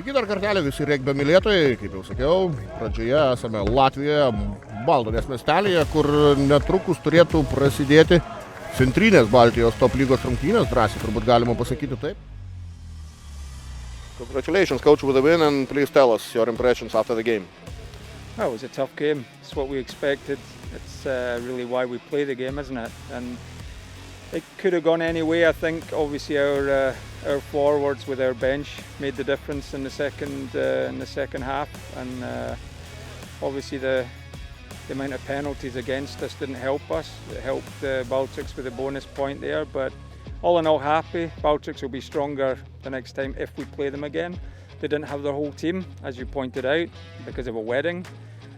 Sveiki dar kartelį visi regbio mylėtojai, kaip jau sakiau, pradžioje esame Latvijoje, Baldonės miestelyje, kur netrukus turėtų prasidėti centrinės Baltijos top lygos rungtynės, drąsiai turbūt galima pasakyti taip. Congratulations, coach, with the win, and please tell us your impressions after the game. Well, it was a tough game. It's what we expected. It's really why we play the game, isn't it? And it could have gone any way. I think obviously our forwards with our bench made the difference in the second half, and obviously the amount of penalties against us didn't help us. It helped Baltics with a bonus point there, but all in all happy. Baltics will be stronger the next time if we play them again. They didn't have their whole team, as you pointed out, because of a wedding.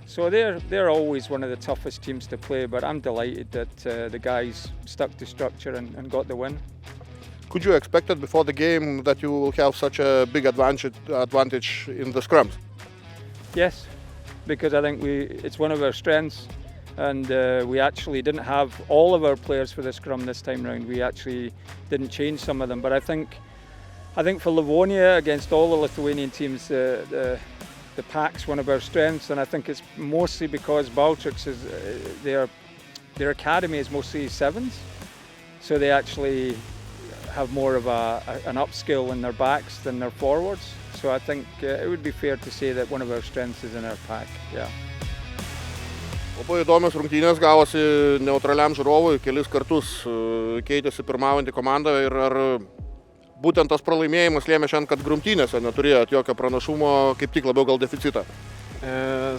So they're always one of the toughest teams to play, but I'm delighted that the guys stuck to structure and got the win. Could you expect it before the game that you will have such a big advantage in the scrums? Yes, because I think it's one of our strengths, and we actually didn't have all of our players for the scrum this time round. We actually didn't change some of them, but I think for Livonia, against all the Lithuanian teams, the pack's one of our strengths, and I think it's mostly because Baltics is their academy is mostly sevens, so they actually have more of an upskill in their backs than their forwards. So I think it would be fair to say that one of our strengths is in our pack. Yeah. Labai įdomios rungtynės gavosi neutraliam žiūrovui, kelis kartus keitėsi pirmaujantį komandą ir ar būtent tas pralaimėjimas lėmė šiandien, kad grumtynėse neturėjot jokio pranašumo, kaip tik labiau gal deficitą?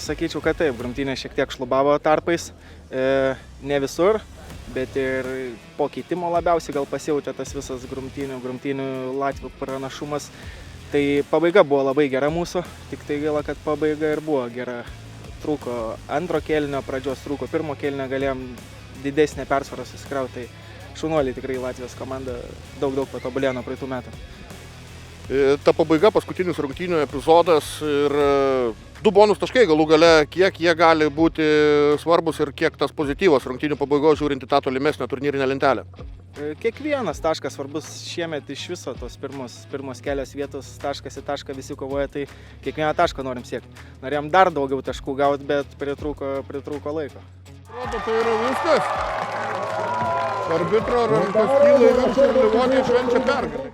Sakyčiau, kad taip, grumtynės šiek tiek šlubavo tarpais, ne visur, bet ir po keitimo labiausiai gal pasijautė tas visas grumtynių Latvių pranašumas. Tai pabaiga buvo labai gera mūsų, tik tai gaila, kad pabaiga ir buvo gera. Trūko antro kėlinio pradžios, trūko pirmo kėlinio, galėjom didesnę persvarą susikrauti. Tai šaunuoliai tikrai Latvijos komanda daug patobulėjo nuo praeitų metų. Ta pabaiga, paskutinis rungtynių epizodas ir 2 bonus taškai galų gale, kiek jie gali būti svarbus ir kiek tas pozityvas rungtynių pabaigos žiūrint į tą tolimesnę turnyrinę lentelę? Kiekvienas taškas svarbus šiemet iš viso tos pirmos kelios vietos taškas į tašką visi kovoja, tai kiekvieną tašką norim siekti. Norėjom dar daugiau taškų gauti, bet pritrūko laiko. Atrodo, tai yra viskas. Arbitro rankas kyla į viršų ir Livonija švenčia pergalę.